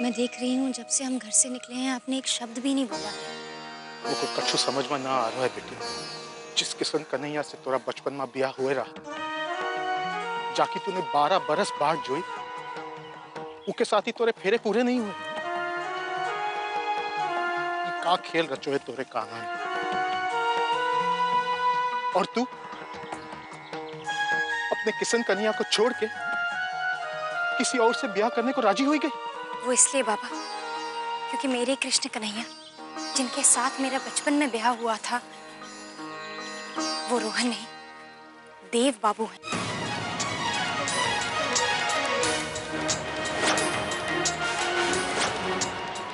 मैं देख रही हूँ जब से हम घर से निकले हैं आपने एक शब्द भी नहीं बोला। वो को कछु समझ में ना आ रहा है बेटी। जिस किशन कन्हैया से तोरा बचपन में ब्याह हुए रहा, जाकी तूने 12 बरस बाट जोई, उसके साथ ही तोरे फेरे पूरे नहीं हुए। ये का खेल रचो है तोरे कान्हा ने। और तू अपने किशन कन्हैया को छोड़ के किसी और से ब्याह करने को राजी हुई गई। वो इसलिए बाबा क्योंकि मेरे कृष्ण कन्हैया जिनके साथ मेरा बचपन में ब्याह हुआ था वो रोहन नहीं, देव बाबू हैं।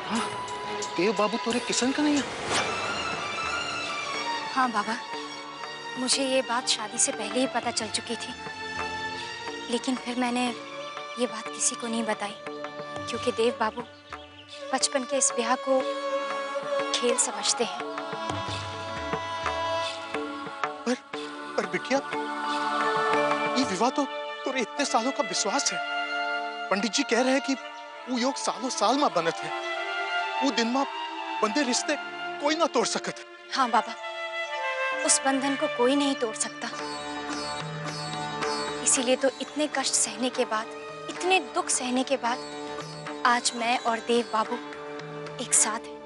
हाँ, देव बाबू तोरे किशन कन्हैया। हाँ बाबा, मुझे ये बात शादी से पहले ही पता चल चुकी थी, लेकिन फिर मैंने ये बात किसी को नहीं बताई क्योंकि देव बाबू बचपन के इस ब्याह को खेल समझते हैं। पर बिटिया, ये विवाह तो तोरे इतने सालों का विश्वास है। पंडित जी कह रहे हैं कि वो योग सालों साल में बनत है। वो दिन में बंधे रिश्ते कोई ना तोड़ सकत। हाँ बाबा, उस बंधन को कोई नहीं तोड़ सकता। इसीलिए तो इतने कष्ट सहने के बाद, इतने दुख सहने के बाद आज मैं और देव बाबू एक साथ हैं।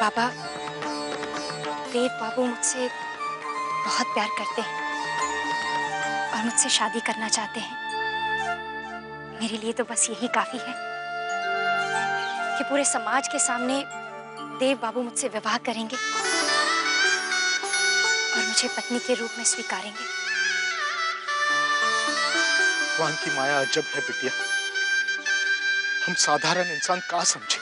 बाबा, देव बाबू मुझसे बहुत प्यार करते हैं और मुझसे शादी करना चाहते हैं। मेरे लिए तो बस यही काफी है कि पूरे समाज के सामने देव बाबू मुझसे विवाह करेंगे और मुझे पत्नी के रूप में स्वीकारेंगे। भगवान की माया अजब है बिटिया। हम साधारण इंसान का समझे।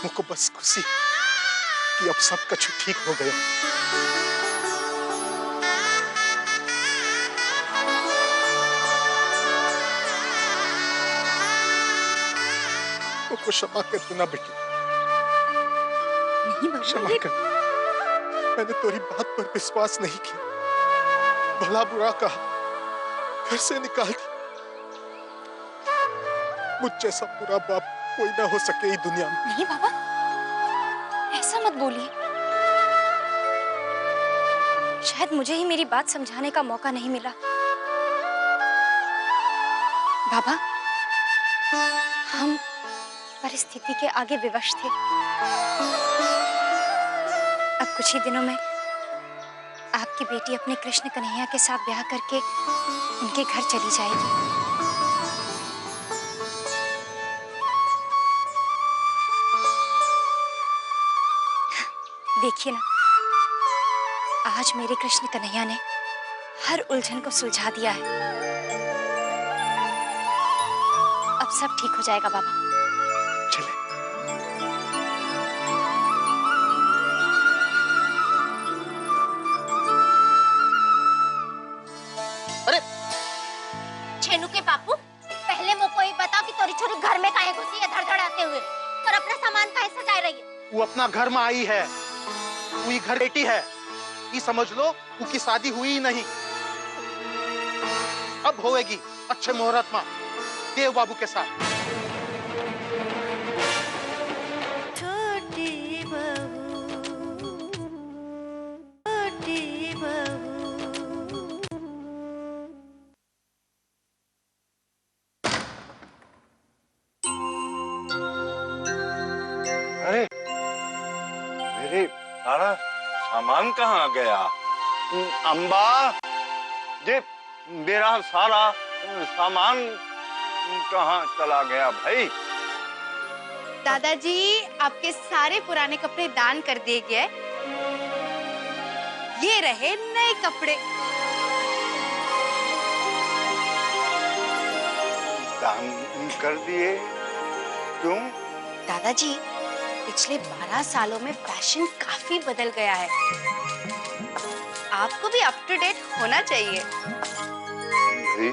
मुझको बस खुशी कि अब सब कुछ ठीक हो गया। मुझको क्षमा कर देना बेटी। नहीं बाबा, क्षमा कर। मैंने तेरी बात पर विश्वास नहीं किया। भला बुरा कहा, घर से निकाल दी। मुझ जैसा बुरा बाप कोई ना हो सके इस दुनिया में। नहीं बाबा, ऐसा मत बोलिए। शायद मुझे ही मेरी बात समझाने का मौका नहीं मिला। बाबा, हम परिस्थिति के आगे विवश थे। अब कुछ ही दिनों में आपकी बेटी अपने कृष्ण कन्हैया के साथ ब्याह करके उनके घर चली जाएगी। देखिए ना, आज मेरे कृष्ण कन्हैया ने हर उलझन को सुलझा दिया है। अब सब ठीक हो जाएगा बाबा। चले। अरे छेनू के बापू, पहले मुझको ये बता कि तोरी छोरी घर में काहे घुसी है धड़धड़ाते हुए और अपना सामान काहे सजा रही है? वो अपना घर में आई है। वो घर बेटी है। ये समझ लो उसकी शादी हुई ही नहीं। अब होएगी अच्छे मुहूर्त में देव बाबू के साथ। छोटी बहू, छोटी बहू। अरे मेरे सारा सामान कहाँ गया? अम्बा, ये मेरा सारा सामान कहाँ चला गया भाई? दादाजी, आपके सारे पुराने कपड़े दान कर दिए गए। ये रहे नए कपड़े। दान कर दिए? क्यों? दादाजी, पिछले 12 सालों में फैशन काफी बदल गया है। आपको भी अप टू डेट होना चाहिए। भाई,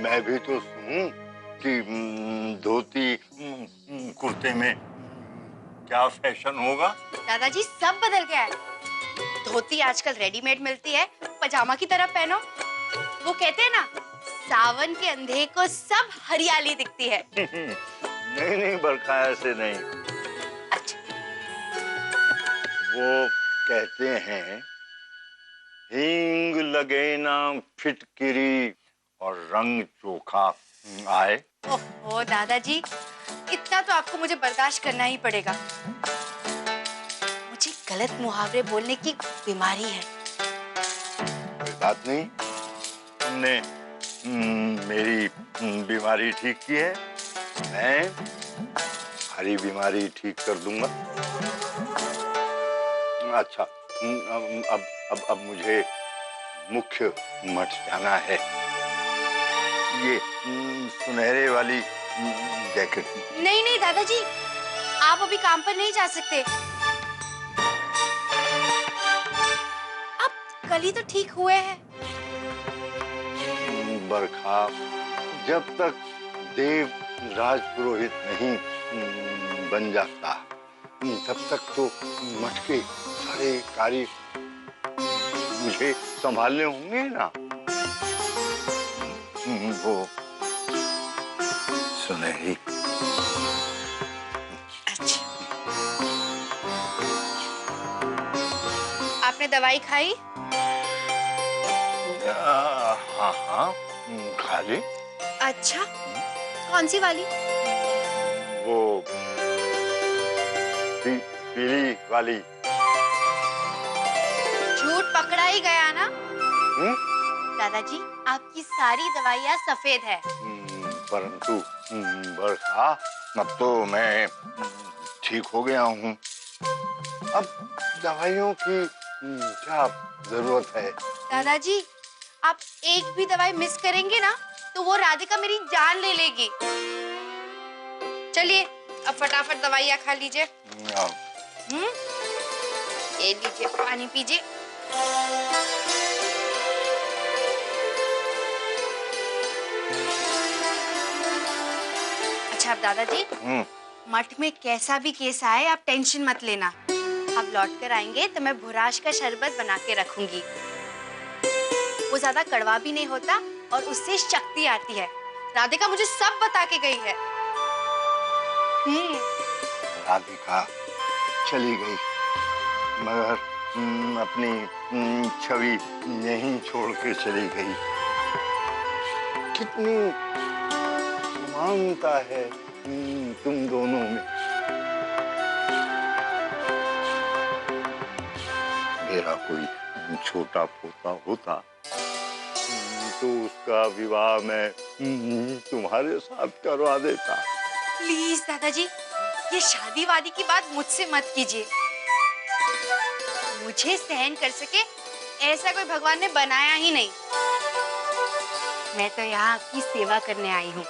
मैं भी तो सुनूं कि धोती कुर्ते में क्या फैशन होगा। दादाजी, सब बदल गया है। धोती आजकल रेडीमेड मिलती है, पजामा की तरह पहनो। वो कहते हैं ना, सावन के अंधेरे को सब हरियाली दिखती है। नहीं नहीं बरखा, ऐसे नहीं। अच्छा। वो कहते हैं हींग लगे ना फिटकिरी और रंग चोखा आए। ओहो दादाजी, इतना तो आपको मुझे बर्दाश्त करना ही पड़ेगा। मुझे गलत मुहावरे बोलने की बीमारी है। कोई बात नहीं, तुमने मेरी बीमारी ठीक की है, मैं हरी बीमारी ठीक कर दूंगा। अच्छा, अब मुझे मुख्य मठ जाना है। ये सुनहरे वाली जैकेट। नहीं नहीं दादाजी, आप अभी काम पर नहीं जा सकते। आप कल ही तो ठीक हुए हैं। बरखा, जब तक देव राजपुरोहित नहीं बन जाता तब तक तो मठ के सारे कार्य मुझे संभालने होंगे ना। वो सुनहरी। अच्छा, आपने दवाई खाई? हाँ हाँ, खा ली। अच्छा, कौन सी वाली? वो पीली वाली। झूठ पकड़ा ही गया ना? दादाजी, आपकी सारी दवाइयाँ सफेद है। परंतु बरखा, अब तो मैं ठीक हो गया हूँ। अब दवाइयों की क्या जरूरत है? दादाजी, आप एक भी दवाई मिस करेंगे ना तो वो राधिका मेरी जान ले लेगी। चलिए, अब फटाफट दवाइयाँ खा लीजिए। ये लीजिए, पानी पीजिए। अच्छा, अब दादाजी, मठ में कैसा भी केस आए आप टेंशन मत लेना। आप लौट कर आएंगे तो मैं भुराश का शरबत बना के रखूंगी। वो ज्यादा कड़वा भी नहीं होता और उससे शक्ति आती है। राधिका मुझे सब बता के गई है। राधिका चली गई, मगर अपनी छवि यहीं छोड़ के चली गई। कितनी समानता है तुम दोनों में। मेरा कोई छोटा पोता होता तो उसका विवाह मैं तुम्हारे साथ करवा देता। प्लीज दादाजी, ये शादी वादी की बात मुझसे मत कीजिए। मुझे सहन कर सके ऐसा कोई भगवान ने बनाया ही नहीं। मैं तो यहाँ आपकी सेवा करने आई हूँ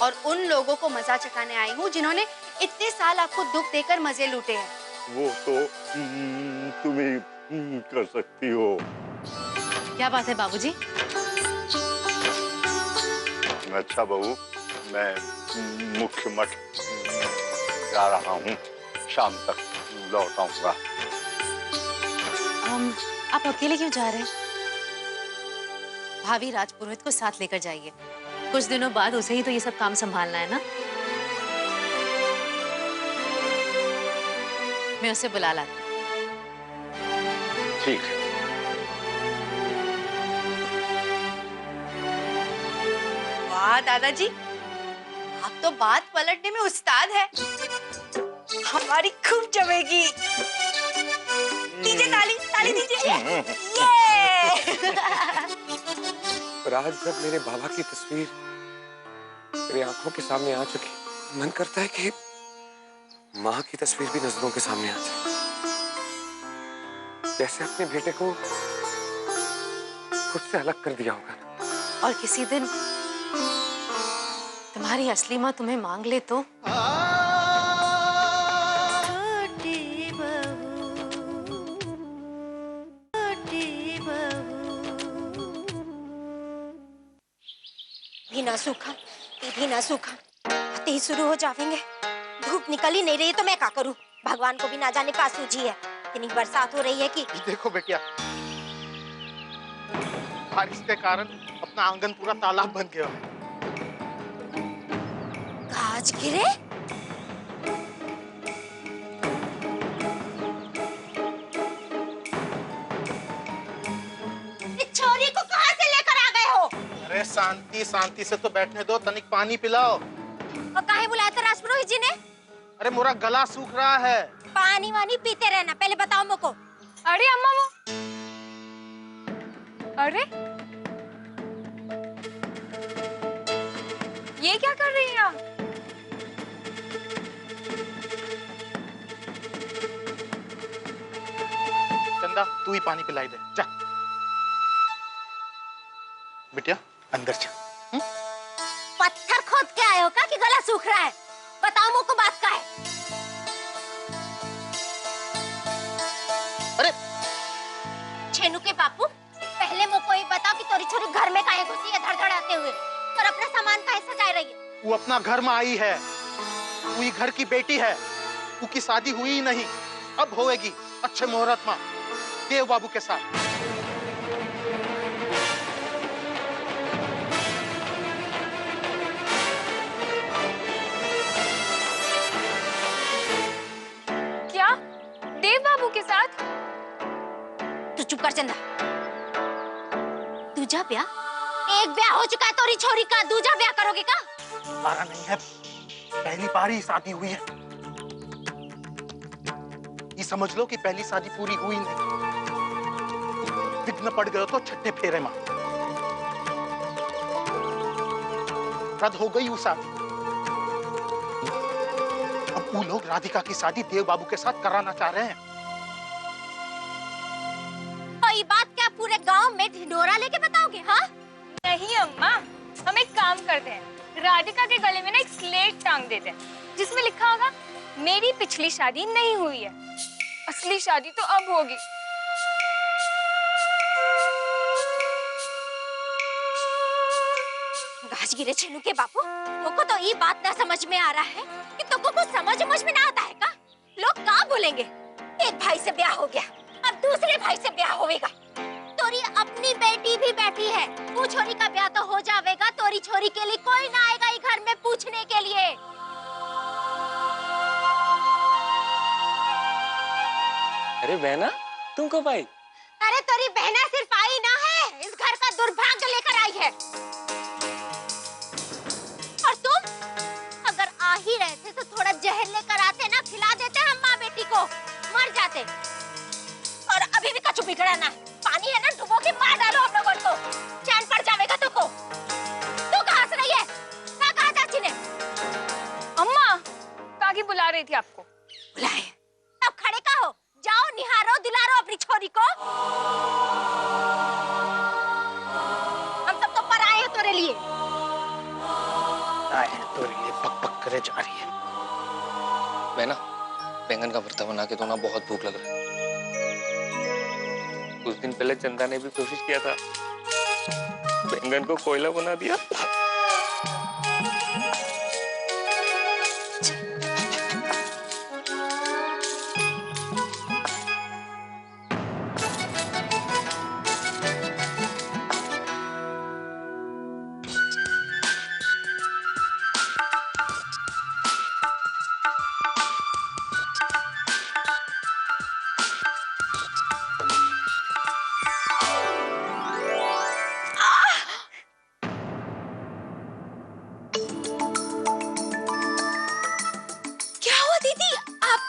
और उन लोगों को मजा चखाने आई हूँ जिन्होंने इतने साल आपको दुख देकर मजे लूटे हैं। वो तो तुम ही कर सकती हो। क्या बात है बाबूजी? अच्छा बहू, मैं मुख्य मठ जा रहा हूँ, शाम तक लौट आऊंगा। आप अकेले क्यों जा रहे हैं? भाभी राजपुरोहित को साथ लेकर जाइए। कुछ दिनों बाद उसे ही तो ये सब काम संभालना है ना। मैं उसे बुला लाती। ठीक है। वाह दादाजी, आप तो बात पलटने में उस्ताद है। हमारी खूब जमेगी। दीजिए ताली, ताली दीजिए। ये! राज, जब मेरे बाबा की तस्वीर मेरी आंखों के सामने आ चुकी, मन करता है कि माँ की तस्वीर भी नजरों के सामने आ जाए। जैसे अपने बेटे को खुद से अलग कर दिया होगा। और किसी दिन तुम्हारी असली माँ तुम्हें मांग ले तो? भी ना सूखा, भी ना सूखा, आते ही शुरू हो जाएंगे। धूप निकल ही नहीं रही है तो मैं क्या करूं? भगवान को भी ना जाने का सूझी है। इतनी बरसात हो रही है कि। देखो बेटिया, बारिश के कारण अपना आंगन पूरा तालाब बन गया। काज गिरे? इस छोरी को कहां से लेकर आ गए हो? अरे शांति शांति से तो बैठने दो, तनिक पानी पिलाओ। और काहे बुलाया था राजपुरोहित जी ने? अरे मोरा गला सूख रहा है। पानी वानी पीते रहना, पहले बताओ मुझको। अरे अम्मा वो, अरे ये क्या कर रही हैं आप? चंदा तू ही पानी पिलाई दे, जा। बिटिया अंदर जा। पत्थर खोद के आए हो का कि गला सूख रहा है? बताओ मुझको बात का है। अरे छेनू के बापू, पहले मुझको ये बताओ कि तोरी छोरी घर में काहे घुसी है धड़धड़ाते हुए और अपना सामान काहे सजाए रही है? वो अपना घर में आई है, वो ही घर की बेटी है। वो की शादी हुई ही नहीं, अब होएगी अच्छे मुहूर्त में देव बाबू के साथ। क्या देव बाबू के साथ? तू चुप कर चंदा। दूजा ब्याह? एक ब्याह हो चुका है तोरी छोरी का, दूजा ब्याह करोगे का? हमारा नहीं है, पहली बार ही शादी हुई है। ये समझ लो कि पहली शादी पूरी हुई नहीं, विघ्न पड़ गए तो छठे फेरे में रद्द हो गई वो शादी। अब वो लोग राधिका की शादी देव बाबू के साथ कराना चाह रहे हैं। और ये बात क्या पूरे गांव में ढिंढोरा लेके बताओगे? हाँ नहीं अम्मा, हम एक काम करते हैं, राधिका के गले में ना एक स्लेट टांग देते हैं जिसमें लिखा होगा मेरी पिछली शादी नहीं हुई है, असली शादी तो अब होगी। गाजगिरे छेनू के बापू, तुमको तो ये बात ना समझ में आ रहा है कि तुमको कुछ समझ में ना आता है का? लोग क्या बोलेंगे? एक भाई से ब्याह हो गया, अब दूसरे भाई से ब्याह होएगा। तोरी अपनी बेटी भी बैठी है, वो छोरी का ब्याह तो हो जाएगा, तोरी छोरी के लिए कोई ना आएगा ये घर में पूछने के लिए। अरे बहना, तुम कब आई? अरे तोरी बहना सिर्फ आई ना है, इस घर का दुर्भाग्य लेकर आई है। और तुम अगर आ ही रहे थे तो थोड़ा जहर लेकर आते ना, खिला देते हम माँ बेटी को, मर जाते। और अभी भी कछु बिगड़ा ना, पानी है ना, डुबो के मार डालो हम लोगों को, चैन पड़ जाएगा तुमको। तू कहाँ से रही है? क्या कहा चाची ने? अम्मा, काकी बुला रही थी आपको। बुलाए? अब खड़े का हो, जाओ निहारो दिलारो अपनी छोरी को। हम सब तो पराए हैं तेरे लिए। आए हैं तेरे लिए पक पक करे जा रही है। बहना, बैंगन का भरता बना के दो ना, बहुत भूख लग रहा है। कुछ दिन पहले चंदा ने भी कोशिश किया था, बैंगन को कोयला बना दिया।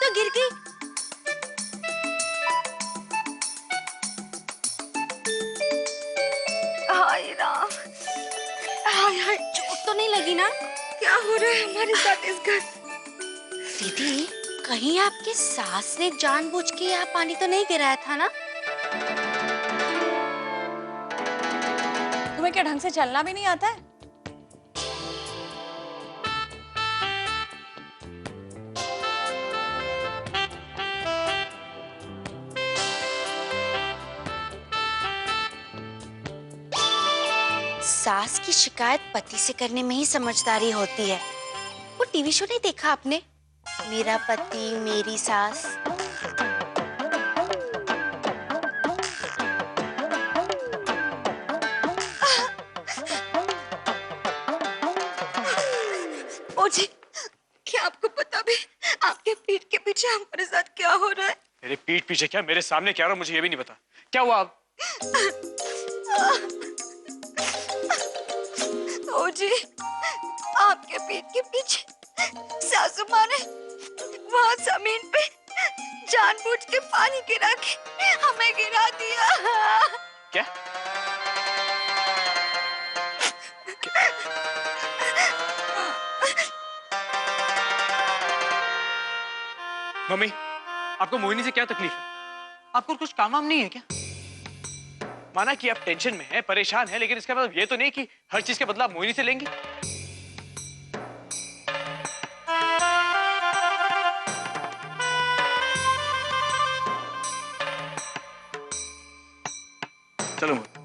गिर गई। हाय राम, हाय हाय, चोट तो नहीं लगी ना? क्या हो रहा है हमारे साथ इस घर? दीदी, कहीं आपके सास ने जानबूझ के यहाँ पानी तो नहीं गिराया था ना? तुम्हें क्या ढंग से चलना भी नहीं आता है? सास की शिकायत पति से करने में ही समझदारी होती है। वो टीवी शो नहीं देखा आपने? मेरा पति मेरी सास। ओ जी, क्या आपको पता भी आपके पीठ के पीछे हमारे साथ क्या हो रहा है? मेरे पीठ पीछे क्या, मेरे सामने क्या हो रहा है मुझे ये भी नहीं पता। क्या हुआ अब? ओ जी, आपके पीठ के पीछे सासू माँ ने वहाँ जमीन पे जानबूझ के पानी गिरा के हमें गिरा दिया। क्या? मम्मी, आपको मोहिनी से क्या तकलीफ है? आपको कुछ काम वाम नहीं है क्या? माना कि आप टेंशन में हैं, परेशान हैं, लेकिन इसका मतलब ये तो नहीं कि हर चीज के बदला आप मोहिनी से लेंगी। चलो मोहिनी।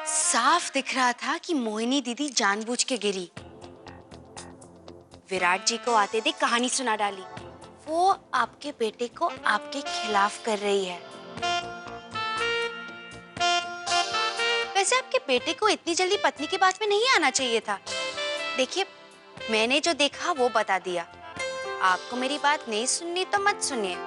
साफ दिख रहा था कि मोहिनी दीदी जानबूझ के गिरी। विराट जी को आते देख कहानी सुना डाली। वो आपके बेटे को आपके खिलाफ कर रही है। वैसे आपके बेटे को इतनी जल्दी पत्नी की बात में नहीं आना चाहिए था। देखिए, मैंने जो देखा वो बता दिया। आपको मेरी बात नहीं सुननी तो मत सुनिए।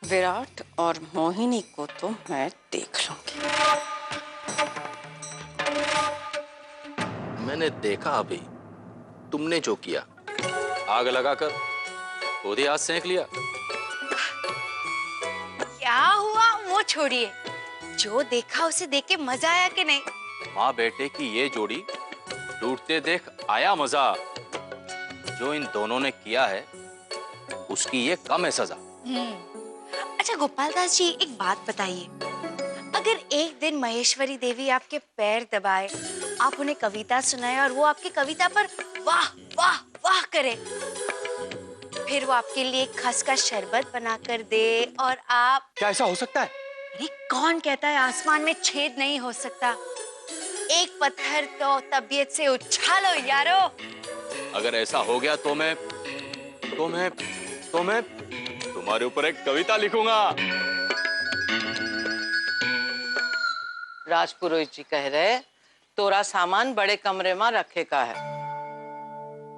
विराट और मोहिनी को तो मैं देख लूंगी। मैंने देखा अभी तुमने जो किया, आग लगाकर खुद ही हाथ सेंक लिया। क्या हुआ वो छोड़िए, जो देखा उसे देख के मजा आया कि नहीं? माँ बेटे की ये जोड़ी टूटते देख आया मजा। जो इन दोनों ने किया है उसकी ये कम है सजा। अच्छा गोपाल दास जी, एक बात बताइए, अगर एक दिन महेश्वरी देवी आपके पैर दबाए, आप उन्हें कविता सुनाए और वो आपकी कविता पर वाह वाह वाह करे, फिर वो आपके लिए खस का शरबत बनाकर दे और आप... क्या ऐसा हो सकता है? अरे कौन कहता है आसमान में छेद नहीं हो सकता? एक पत्थर तो तबीयत से उछालो यारो। अगर ऐसा हो गया तो मैं तुम्हारे ऊपर एक कविता लिखूंगा। राजपुरोहित जी कह रहे तोरा सामान बड़े कमरे में रखे का है।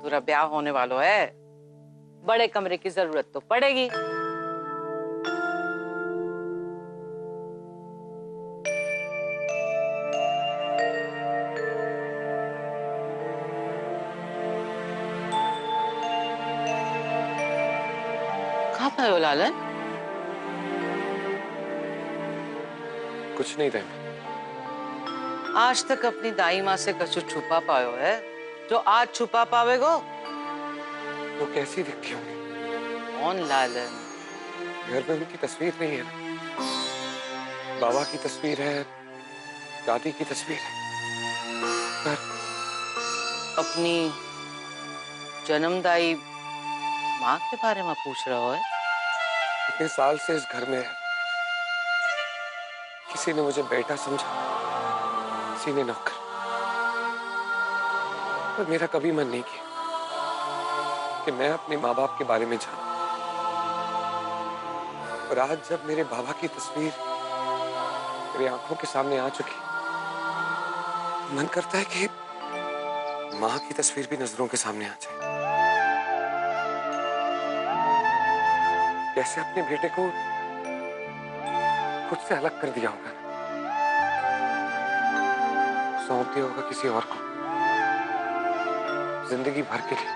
तोरा ब्याह होने वालो है, बड़े कमरे की जरूरत तो पड़ेगी। कहाँ पे हो लालन? कुछ नहीं देना। आज तक अपनी दाई माँ से कछु छुपा पायो है जो आज छुपा पावेगो? वो कैसी दिखती होंगी? कौन लालन? घर में उनकी तस्वीर नहीं है ना। बाबा की तस्वीर है, दादी की तस्वीर है, पर अपनी जन्मदाई माँ के बारे में पूछ रहा हो है? इतने साल से इस घर में है, किसी ने मुझे बेटा समझा, किसी ने नौकर, पर मेरा कभी मन नहीं किया कि मैं अपने माँ बाप के बारे में जानूं। और आज जब मेरे बाबा की तस्वीर मेरी आंखों के सामने आ चुकी, मन करता है कि माँ की तस्वीर भी नजरों के सामने आ जाए। कैसे अपने बेटे को खुद से अलग कर दिया होगा, सौंप दिया होगा किसी और को जिंदगी भर के लिए।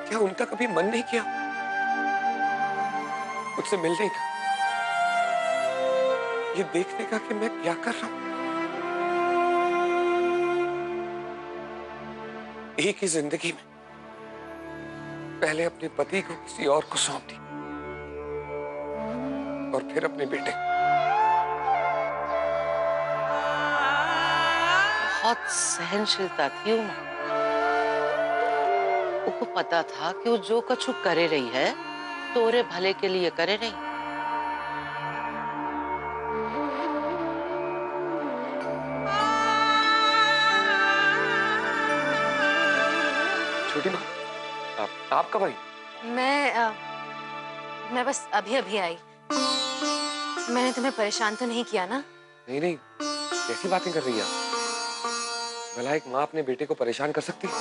क्या उनका कभी मन नहीं किया मुझसे मिलने का, ये देखने का कि मैं क्या कर रहा हूं? एक ही जिंदगी में पहले अपने पति को किसी और को सौंप दी और फिर अपने बेटे। बहुत सहनशीलता थी उमा। उसको पता था कि वो जो कछु करे रही है तोरे भले के लिए करे रही। छोटी माँ, आप कब आई? मैं बस अभी अभी आई। मैंने तुम्हें परेशान तो नहीं किया ना? नहीं नहीं, कैसी बातें कर रही है आप? भला एक माँ अपने बेटे को परेशान कर सकती है?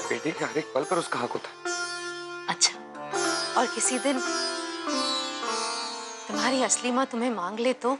बेटे के हर एक पल पर उसका हक होता है। अच्छा, और किसी दिन तुम्हारी असली माँ तुम्हें मांग ले तो?